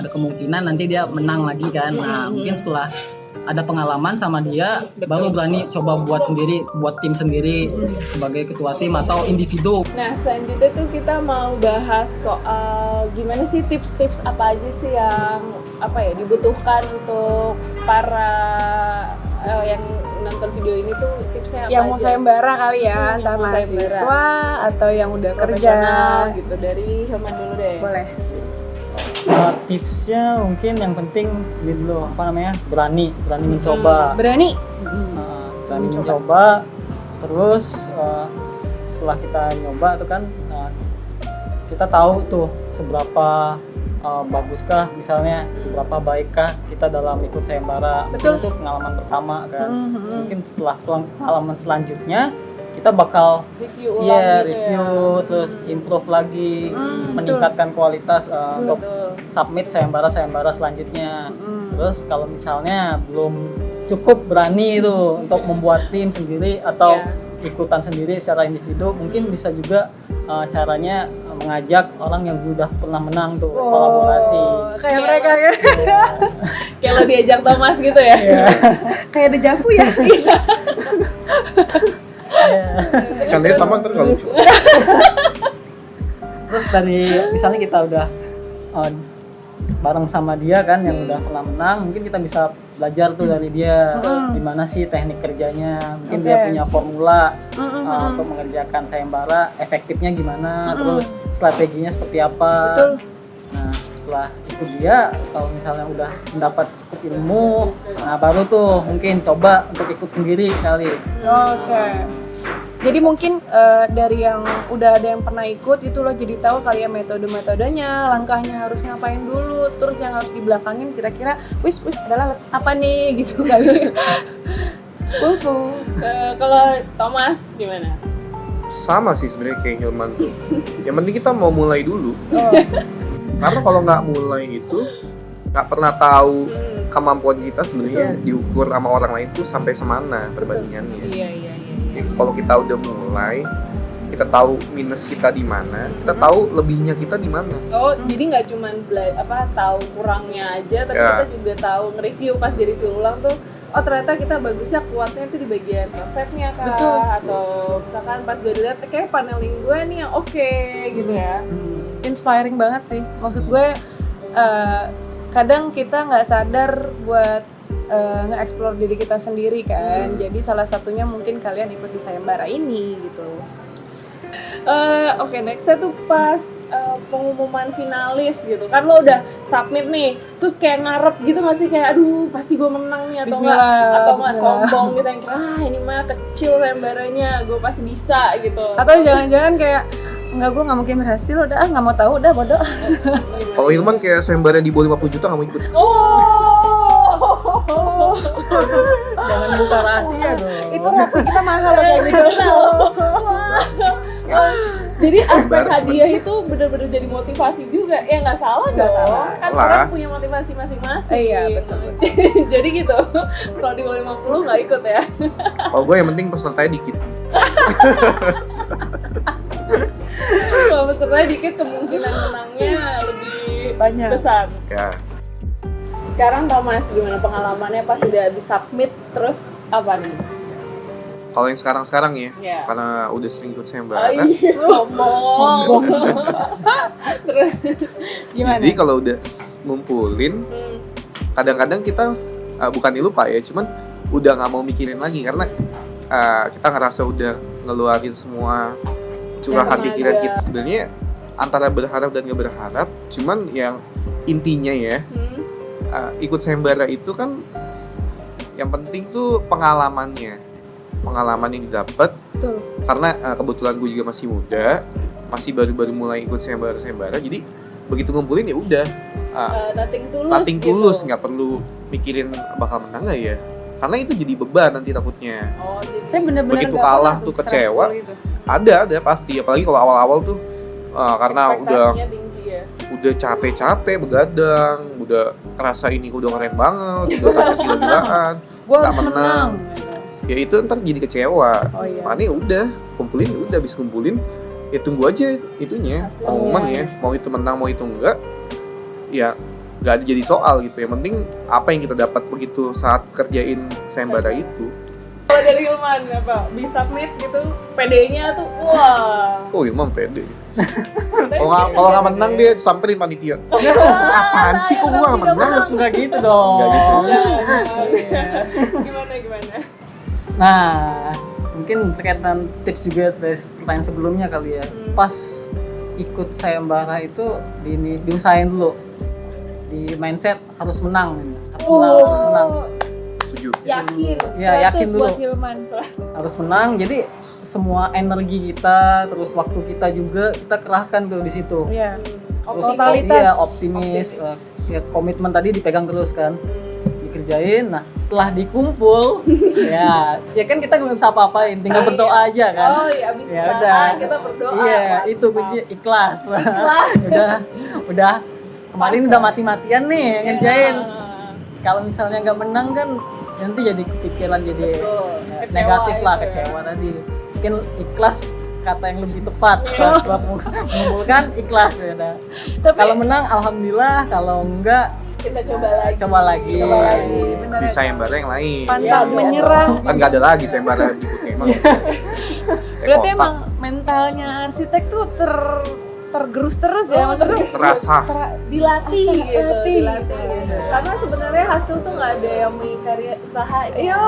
kemungkinan nanti dia menang lagi kan. Nah, mungkin setelah ada pengalaman sama dia baru berani coba buat sendiri, buat tim sendiri sebagai ketua tim atau individu. Nah, selanjutnya tuh kita mau bahas soal gimana sih tips-tips apa aja sih yang dibutuhkan untuk para yang nonton video ini tuh tipsnya apa Yang mau aja? sayembara kali ya, Yang entah mau sayembara. mahasiswa atau yang udah kerja. Profesional gitu dari Hilman dulu deh. Boleh. Tipsnya mungkin yang penting ini dulu berani mencoba. Berani. Berani mencoba. Terus setelah kita nyoba tuh kan kita tahu tuh seberapa baguskah misalnya, seberapa baikkah kita dalam ikut sayembara. Betul. Itu pengalaman pertama kan. Mungkin setelah pengalaman selanjutnya kita bakal Review ulang gitu review terus improve lagi, meningkatkan kualitas untuk submit sayembara selanjutnya. Terus kalau misalnya belum cukup berani itu untuk membuat tim sendiri atau ikutan sendiri secara individu, mungkin bisa juga caranya mengajak orang yang udah pernah menang tuh kolaborasi. Kayak mereka ya. Kayak lo diajak Thomas gitu ya. Iya. Kayak dejavu ya. Candanya sama ntar nggak lucu. Terus dari misalnya kita udah bareng sama dia kan yang udah pernah menang, mungkin kita bisa belajar tuh dari dia gimana sih teknik kerjanya, mungkin dia punya formula untuk mengerjakan sayembara, efektifnya gimana, terus strateginya seperti apa. Betul. Nah setelah itu dia kalau misalnya udah mendapat cukup ilmu, nah baru tuh mungkin coba untuk ikut sendiri kali. Oke. Jadi mungkin dari yang udah ada yang pernah ikut itu lo jadi tahu kali ya metode-metodenya, langkahnya harus ngapain dulu, terus yang harus dibelakangin kira-kira wis adalah apa nih gitu kali. Kalau Thomas gimana? Sama sih sebenarnya kayak Hilman tuh. Yang penting kita mau mulai dulu. Karena kalau nggak mulai itu nggak pernah tahu kemampuan kita sebenarnya diukur sama orang lain tuh sampai semana perbandingannya. Iya. Jadi, kalau kita udah mulai, kita tahu minus kita di mana, kita tahu lebihnya kita di mana. Oh, jadi nggak cuman tahu kurangnya aja, tapi kita juga tahu nge-review pas di review ulang tuh. Oh ternyata kita bagusnya kuatnya itu di bagian konsepnya kah? Betul. Atau misalkan pas gue lihat kayak paneling gue nih yang oke gitu ya. Inspiring banget sih. Maksud gue kadang kita nggak sadar buat nge-explore diri kita sendiri kan. Jadi salah satunya mungkin kalian ikut di sayembara ini gitu. Oke, nextnya tuh pas pengumuman finalis gitu kan, lo udah submit nih, terus kayak ngarep gitu nggak sih, kayak aduh pasti gue menang nih atau nggak sombong gitu yang kayak ini mah kecil sayembaranya, gue pasti bisa gitu. Atau jangan-jangan kayak enggak, gue nggak mungkin berhasil, udah nggak mau tahu, udah bodoh. Kalau Hilman kayak sayembara di bawah 50 juta nggak mau ikut. Jangan buka rahasia dong. Itu reaksi kita mahal kayak gitu. Jadi aspek hadiah itu benar-benar jadi motivasi juga. Ya nggak salah dong. Kan orang punya motivasi masing-masing. Iya, betul. Jadi gitu. Kalau di bawah 50 nggak ikut ya. Kalau gue yang penting pesertanya dikit. Kalau pesertanya dikit kemungkinan menangnya lebih Banyak. besar. Ya. Sekarang Thomas gimana pengalamannya pas sudah habis submit, terus apa nih? Kalau yang sekarang ya, Ya. karena udah sering ikut sayembara. Sombong. Terus Gimana? Jadi kalau udah ngumpulin, kadang-kadang kita bukannya lupa ya, cuman udah nggak mau mikirin lagi karena kita ngerasa udah ngeluarin semua curahan pikiran kita. Sebenarnya antara berharap dan nggak berharap, cuman yang intinya ya, ikut sayembara itu kan yang penting tuh pengalaman yang didapat. Betul. Karena kebetulan gue juga masih muda, masih baru-baru mulai ikut sayembara, jadi begitu ngumpulin ya udah nothing tulus, gitu. nggak perlu mikirin bakal menang nggak ya, karena itu jadi beban nanti takutnya. Oh, jadi Tapi bener-bener Begitu nggak kalah pernah tuh stressful kecewa. gitu. Ada pasti, apalagi kalau awal-awal tuh karena udah ekspektasinya tinggi ya. capek-capek begadang, udah ngerasa ini udah keren banget, udah kaca gila-gilaan, Gue nggak harus menang. ya itu ntar jadi kecewa. Oh iya. Makanya udah kumpulin, ya udah habis kumpulin ya tunggu aja itunya Hasilnya. pengumuman ya, mau itu menang mau itu enggak ya nggak ada jadi soal gitu. Yang penting apa yang kita dapat begitu saat kerjain sayembara itu. Kalau dari Hilman apa? Bisa submit gitu, PD-nya tuh wah. Oh Ilman pede. Kalau nggak menang dia samperin panitia. Apaan sih kok gua nggak menang? Enggak gitu dong. Nggak gitu. Gimana? Nah, mungkin berkaitan tips juga dari pertanyaan sebelumnya kali ya. Pas ikut sayembara itu diusahain dulu. Di mindset harus menang, harus menang. Setuju. Yakin. Ya, yakin 100 dulu. buat Hilman. Harus menang. Jadi semua energi kita, terus waktu kita juga kita kerahkan tuh di situ. Iya. Terus Totalitas. iya, optimis. Ya, komitmen tadi dipegang terus kan. Dikerjain. Nah, setelah dikumpul ya kan kita nggak bisa apa-apain, tinggal berdoa aja kan. Oh iya, abis Ya usaha udah. kita berdoa. Iya, mantap. itu kunci ikhlas. udah kemarin udah mati-matian nih ngerjain. Kalau misalnya nggak menang kan nanti jadi kepikiran, jadi Betul. Kecewa negatif lah, itu ya. kecewa tadi. Mungkin ikhlas kata yang lebih tepat setelah mengumpulkan ikhlas ya udah. Kalau menang alhamdulillah, kalau enggak Kita coba lagi. coba lagi. Benar. Di sayembara yang lain. Pantang Iya, menyerah. Kan gak ada lagi sayembara berikutnya emang. Berarti emang mentalnya arsitek tuh tergerus terus ya, maksudnya terasa. Dilatih gitu. Dilatih. Dilatih gitu. Karena sebenarnya hasil tuh nggak ada yang mengingkari usaha. Iya.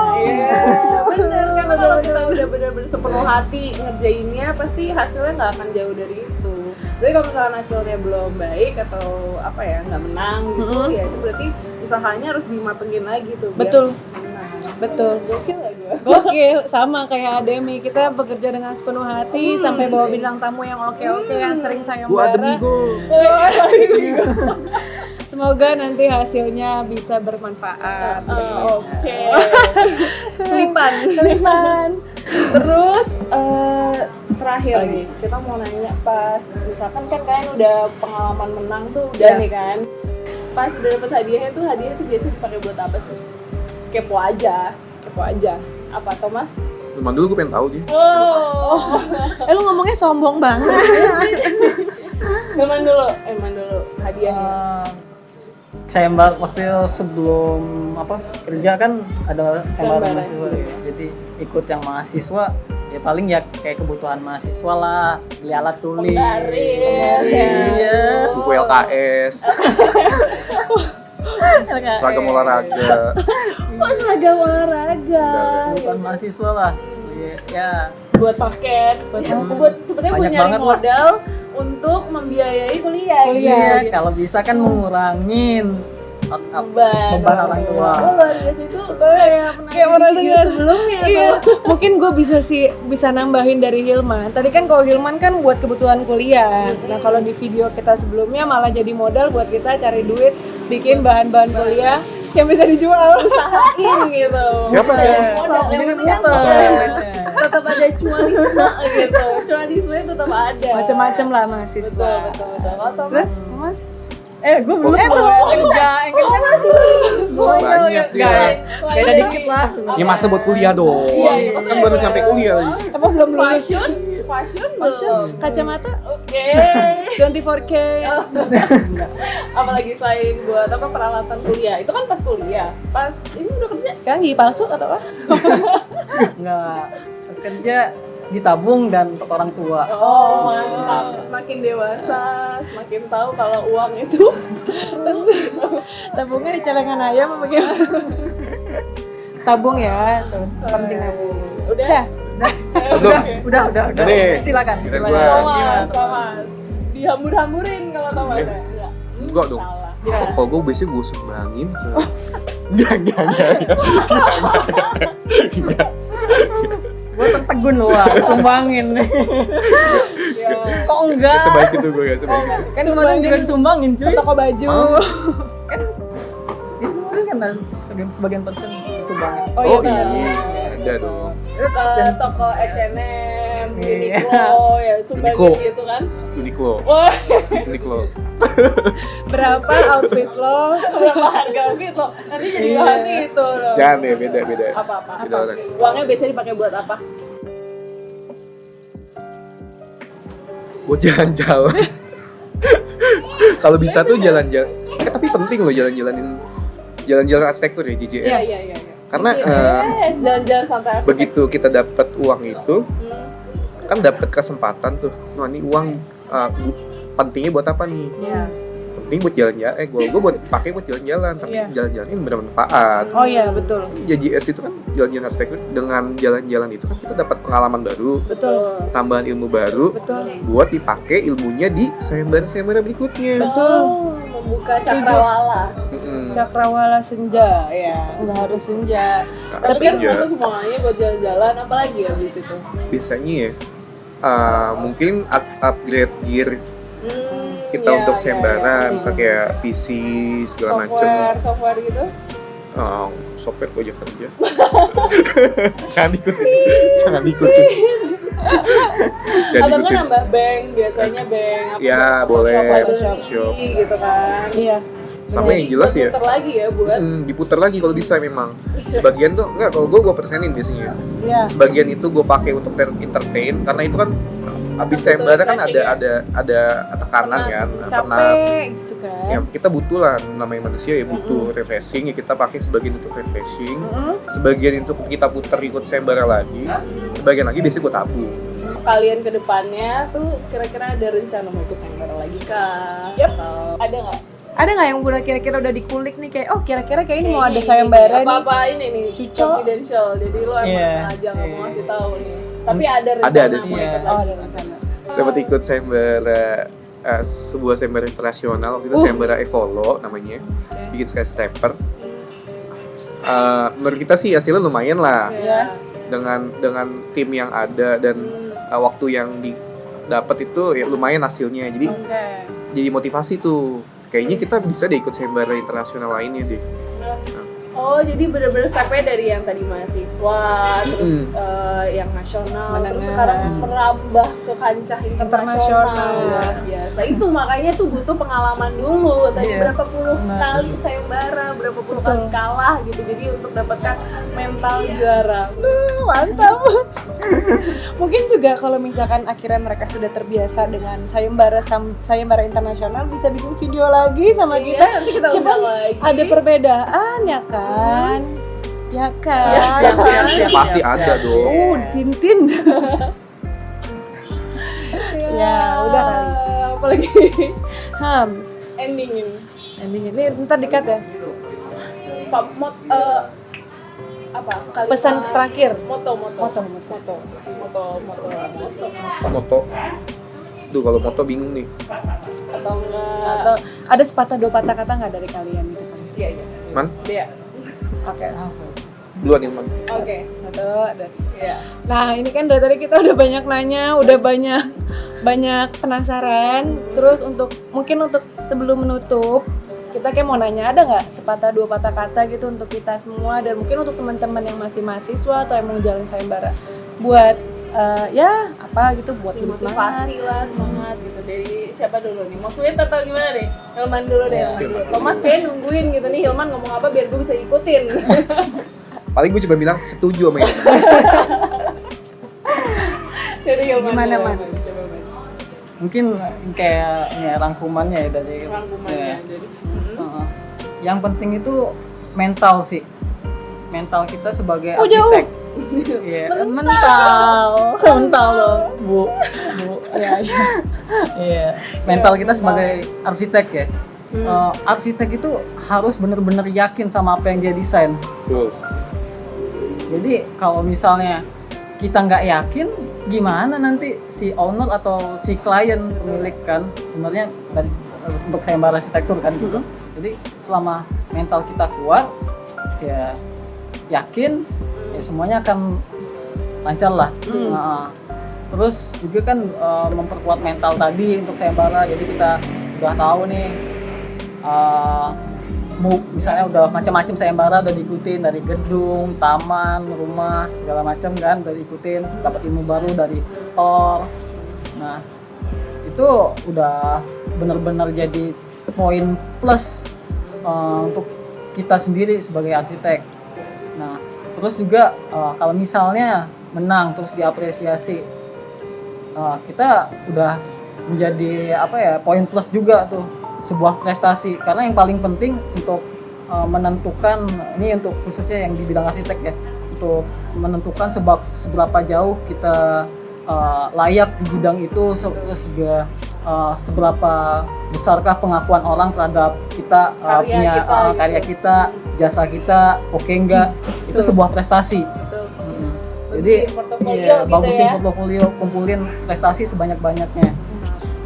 Bener. Karena kalau kita udah benar-benar sepenuh hati ngerjainnya, pasti hasilnya nggak akan jauh dari itu. Jadi kalau misalkan hasilnya belum baik atau apa ya nggak menang gitu, ya itu berarti usahanya harus dimatengin lagi tuh. biar Betul. menang. Betul. Gokil lah gue. Gokil, sama kayak Ademi, kita bekerja dengan sepenuh hati sampai bawa bintang tamu yang oke-oke yang sering Gua ada sayembara. migo. Semoga nanti hasilnya bisa bermanfaat. Oke. Selipan. Terus terakhir nih, kita mau nanya pas misalkan kan kalian udah pengalaman menang tuh udah Iya. nih kan. Pas udah dapet hadiahnya tuh biasanya dipakai buat apa sih? Kepo aja. Apa Thomas? Teman dulu gue pengen tahu dia. Oh. Lu ngomongnya sombong banget. Eman dulu hadiahnya. Sayembara waktu sebelum kerja kan ada sayembara Sayembara. mahasiswa ya. Jadi ikut yang mahasiswa ya paling ya kayak kebutuhan mahasiswa lah, beli alat tulis. Penggaris, Iya. Buku LKS, seragam olahraga. Oh, seragam olahraga. Kebutuhan mahasiswa lah. Ya, Buat paket, buat sebenarnya buat Banyak nyari banget lah. modal untuk membiayai kuliah. iya, gitu. kalau bisa kan mengurangin beban orang tua. Oh, luar biasa itu kayak pernah video dengar. sebelumnya Iya, tuh. mungkin gue bisa nambahin dari Hilman. Tadi kan kalau Hilman kan buat kebutuhan kuliah. Nah kalau di video kita sebelumnya malah jadi modal buat kita cari duit, bikin bahan-bahan kuliah yang bisa dijual. Usahain gitu. Siapa Bukan sih? jadi modal, yang Jadi penting kan modal. tetap ada cuanisme gitu. Cuanisme tetap ada. Macam-macam lah mahasiswa. Betul. Kalau Terus, Thomas, Mas? Gue belum yang kerja masih Banyak dia. beda dikit lah. Ya masa buat kuliah dong. Iya, Kan baru sampai kuliah lagi. Apa belum lulus? fashion belum. Kacamata Oke. 24K. Apalagi selain buat apa peralatan kuliah. Itu kan pas kuliah. Pas ini udah kerja. Kan gigi palsu atau apa? Enggak, pas kerja ditabung dan untuk orang tua. Oh, mantap. Semakin dewasa, semakin tahu kalau uang itu Tabungnya di celengan ayam apa gimana? Tabung ya, tuh. Penting tabung. udah. Udah. Deh. Silakan. Kira silakan. gua. Thomas. Dihambur-hamburin kalau Thomas. ya? Enggak dong. Salah. Kalau gue biasanya gue sumbangin. Enggak. Gue tertegun loh, sumbangin nih. Ya. Kok enggak? Sebaik itu gue ya, sebaik itu. Kan kemarin juga disumbangin cuy. Toko baju. Kan itu kemarin kan ada sebagian persen sumbangin. Oh, iya. Ada dong. Ke toko H&M, Iya. Uniqlo, ya sumbangin Uniqlo. gitu kan. Uniqlo. Wah, Uniqlo. Berapa outfit lo? berapa harga outfit lo? Nanti jadi bahas itu loh. Jangan deh, beda. Apa-apa? Beda orang. Uangnya biasanya dipakai buat apa? Buat jalan-jalan. Kalau bisa tuh jalan-jalan. Tapi penting loh jalan-jalan arsitektur ya, JJS. Iya. Karena jalan-jalan santai arsitek. begitu kita dapat uang itu, Hmm. kan dapat kesempatan tuh. Nah, ini uang pentingnya buat apa nih? Iya. Penting buat jalan-jalan. Gue buat pakai buat jalan-jalan, tapi Iya. jalan-jalan ini bermanfaat. Oh iya, betul. JJS itu kan jalan-jalan arsitektur, dengan jalan-jalan itu kan kita dapat pengalaman baru, Betul. tambahan ilmu baru Betul. buat dipakai ilmunya di sayembara-sayembara berikutnya. Betul. Oh, membuka cakrawala. Mm-mm. Cakrawala senja, ya. Nggak harus senja. Tapi kan Senja. maksud semuanya buat jalan-jalan, apalagi ya di situ. Biasanya ya mungkin upgrade gear kita Iya, untuk iya, sayembara, iya. bisa kayak PC segala macem. Software gitu. Software gue aja kerja. Jangan ikutin. Atau kan nambah bank, biasanya bank. Ya, boleh. Photoshop gitu kan. Iya. Sama yang jelas ya. Putar lagi ya buat. Diputar lagi kalau bisa memang. Sebagian tuh enggak, kalau gue persenin biasanya. Iya. Sebagian itu gue pakai untuk entertain, karena itu kan abis Betul, sayembara kan refreshing ya. ada tekanan kan, penat. Capek gitu kan. Ya, kita butuh lah, namanya manusia ya butuh refreshing, ya kita pakai sebagian untuk refreshing, sebagian untuk kita putar ikut sayembara lagi, sebagian lagi biasanya gue tabung. Kalian ke depannya tuh kira-kira ada rencana mau ikut sayembara lagi kah? Atau ada nggak? Ada nggak yang udah kira-kira udah dikulik nih kayak oh kira-kira kayak ini mau ada Kayaknya sayembara ini, nih. apa-apa ini nih Cuco. confidential, jadi lo emang Iya, sengaja nggak mau sih. ngasih tahu nih. Tapi ada rencana Ada mau sih. ikut Oh lagi. ada rencana. Sempat ikut sayembara, sebuah sayembara internasional, waktu itu sayembara Evolo namanya, bikin skyscraper. Menurut kita sih hasilnya lumayan lah, Iya. dengan tim yang ada dan waktu yang didapat itu ya lumayan hasilnya, jadi Oke. jadi motivasi tuh, kayaknya kita bisa deh ikut sayembara internasional lainnya deh. Oh, jadi bener-bener stepnya dari yang tadi mahasiswa, terus yang nasional, terus Menengah. sekarang merambah ke kancah internasional. Internasional. Luar biasa. Itu makanya tuh butuh pengalaman dulu. Tadi Iya. berapa puluh Benar. kali sayembara, berapa puluh kali kalah gitu. Jadi untuk dapatkan mental juara. Mantap. Mungkin juga kalau misalkan akhirnya mereka sudah terbiasa dengan sayembara internasional bisa bikin video lagi sama Iya, kita. nanti kita Siapa undang lagi. ada perbedaan ya kan? Ya kan? Siap. Pasti ada dong. Tintin. Ya, udah kali. Apalagi ending ini. Ending ini ntar dikat ya. Pak apa? Kalimat- Pesan terakhir. Moto. Moto. Moto. Duh, kalau moto bingung nih. Atau enggak? Atau ada sepatah dua patah kata nggak dari kalian gitu kan? Iya. Man, Dia. Oke. duluan Ilman. Oke. Satu, dan Iya. nah ini kan dari tadi kita udah banyak nanya, udah banyak penasaran. Terus mungkin untuk sebelum menutup, kita kayak mau nanya ada nggak sepatah dua patah kata gitu untuk kita semua dan mungkin untuk teman-teman yang masih mahasiswa atau yang mau jalan sayembara buat ya apa gitu buat lebih semangat. Motivasi lah, semangat gitu. Dari siapa dulu nih? Mau sweet atau gimana deh? Hilman dulu deh. Hilman dulu. Thomas kayak nungguin gitu nih, Hilman ngomong apa biar gue bisa ikutin. Paling gue cuma bilang setuju sama Ilman. Dari Hilman. Gimana, dulu. Man? Coba, Man. Mungkin kayak ya, rangkumannya ya dari Rangkumannya ya. dari Yang penting itu mental sih. Mental kita sebagai Oh, jauh. arsitek. Iya, mental loh, Bu. Iya, mental kita sebagai arsitek ya. Arsitek itu harus benar-benar yakin sama apa yang dia desain. Tuh. Jadi kalau misalnya kita nggak yakin, gimana nanti si owner atau si klien pemilik kan sebenarnya dari untuk sayembara arsitektur kan gitu. Jadi selama mental kita kuat, ya yakin, ya semuanya akan lancar lah. Nah, terus juga kan memperkuat mental tadi untuk sayembara. Jadi kita udah tahu nih, misalnya udah macam-macam sayembara udah diikutin dari gedung, taman, rumah, segala macam kan udah diikutin, dapat ilmu baru dari Thor. Nah, itu udah benar-benar jadi poin plus untuk kita sendiri sebagai arsitek. Nah, terus juga kalau misalnya menang terus diapresiasi, kita udah menjadi apa ya, poin plus juga tuh, sebuah prestasi. Karena yang paling penting untuk menentukan, ini untuk khususnya yang di bidang arsitek ya, untuk menentukan seberapa jauh kita layak di bidang itu, terus juga seberapa besarkah pengakuan orang terhadap kita, karya kita, jasa kita, oke enggak, itu sebuah prestasi. Betul. Jadi portofolio iya, gitu bagusin ya. portofolio, kumpulin prestasi sebanyak-banyaknya.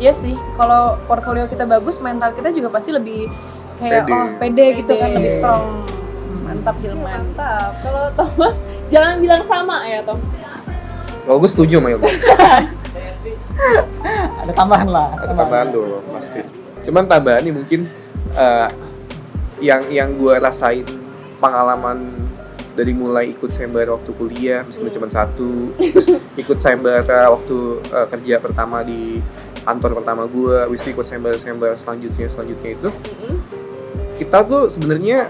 Iya sih, kalau portfolio kita bagus, mental kita juga pasti lebih kayak Pede. pede gitu kan, Pede. lebih strong. Mantap Hilman. Mantap. Kalau Thomas jangan bilang sama ya, Tom. Kalau gue setuju sama Ilman. Ada tambahan lah. Ada tambahan dong pasti. Cuman tambahan nih mungkin yang gue rasain pengalaman dari mulai ikut sayembara waktu kuliah meskipun cuma satu, terus ikut sayembara waktu kerja pertama di kantor pertama gue, habis itu ikut sayembara selanjutnya itu, kita tuh sebenarnya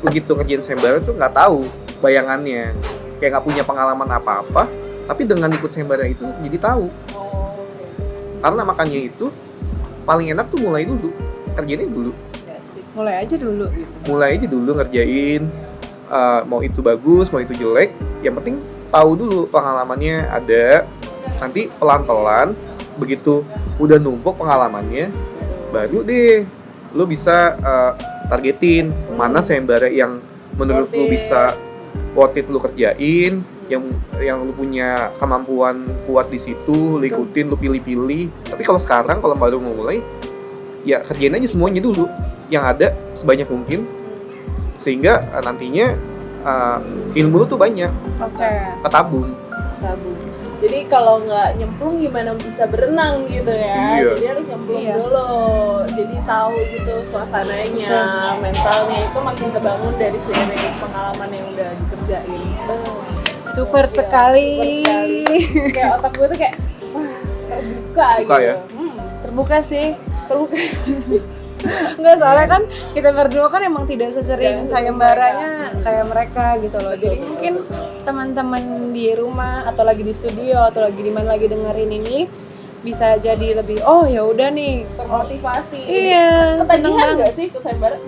begitu kerjaan sayembara tuh nggak tahu bayangannya, kayak nggak punya pengalaman apa-apa, Tapi dengan ikut sayembara itu jadi tahu. Oh, Karena makanya itu paling enak tuh mulai dulu, kerjainnya dulu. Mulai aja dulu gitu. Mulai aja dulu ngerjain, mau itu bagus, mau itu jelek, yang penting tahu dulu pengalamannya ada. Nanti pelan-pelan begitu udah numpuk pengalamannya, baru deh lo bisa targetin mana sayembara yang menurut lo bisa worth it lo kerjain, yang lu punya kemampuan kuat di situ, lu ikutin, lu pilih-pilih. Tapi kalau sekarang kalau baru mau mulai, ya kerjain aja semuanya dulu yang ada sebanyak mungkin, sehingga nantinya ilmu lu tuh banyak Oke. ketabung. tabung. Jadi kalau nggak nyemplung gimana bisa berenang gitu ya. Iya. Jadi harus nyemplung Iya. dulu. Jadi tahu gitu suasananya, mentalnya itu makin kebangun dari seiring pengalaman yang udah dikerjain. Super Iya, sekali. super sekali. Kayak otak gue tuh kayak wah terbuka Terbuka gitu. ya? Terbuka sih. Terbuka sih. Enggak, soalnya kan kita berdua kan emang tidak sesering Jangan sayembaranya kayak mereka gitu loh. Jadi mungkin teman-teman di rumah atau lagi di studio atau lagi di mana lagi dengerin ini bisa jadi lebih oh ya udah nih. Termotivasi. Iya. seneng Ketagihan banget. nggak sih ikut sayembara?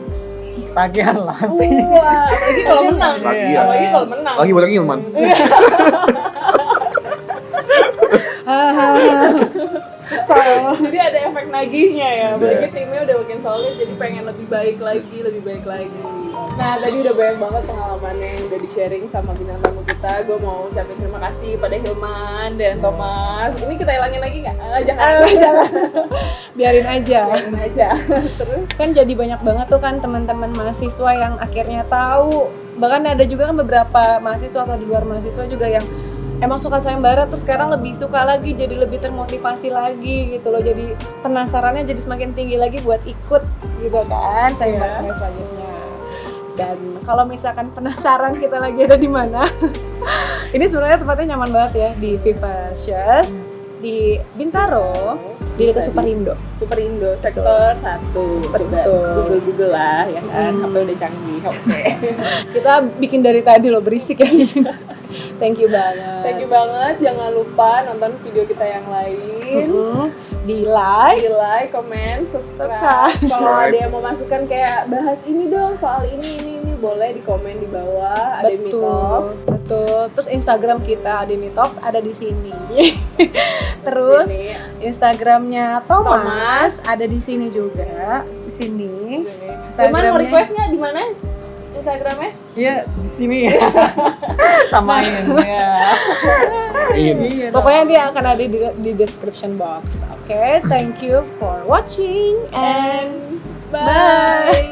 Tagihan lah pasti. Wah, apalagi kalau menang. Tagihan. Apalagi kalau menang. Lagi bareng Ilman. Jadi ada efek nagihnya ya, Ada. apalagi timnya udah makin solid, jadi pengen lebih baik lagi. Nah tadi udah banyak banget pengalamannya yang udah di-sharing sama bintang tamu kita. Gue mau ucapin terima kasih pada Hilman dan Thomas. Ini kita hilangin lagi nggak? Jangan. Biarin aja. Biarin aja. Terus Kan jadi banyak banget tuh kan teman-teman mahasiswa yang akhirnya tahu. Bahkan ada juga kan beberapa mahasiswa atau di luar mahasiswa juga yang emang suka sayembara terus sekarang lebih suka lagi, jadi lebih termotivasi lagi gitu loh. Jadi penasarannya jadi semakin tinggi lagi buat ikut gitu kan sayembara selanjutnya. Dan kalau misalkan penasaran kita lagi ada di mana, ini sebenarnya tempatnya nyaman banget ya di Vivacious di Bintaro di dekat Superindo. Superindo sektor 1. Betul. Google lah ya kan, HP udah canggih. Oke. Kita bikin dari tadi loh, berisik ya di sini. Thank you banget. Thank you banget. Jangan lupa nonton video kita yang lain. Di like. Di like, comment, subscribe. Subscribe. Kalau ada yang mau masukkan kayak bahas ini dong, soal ini boleh di komen di bawah. Ada Talks. Betul. Terus Instagram kita Ademi Talks ada di sini. Terus Sini. Instagramnya Thomas Thomas. ada di sini juga. Di sini. Teman mau Instagramnya- request nggak di mana Instagramnya? Iya di sini ya. Samain ya. Iya. Pokoknya dia akan ada di description box. Oke, thank you for watching and Bye.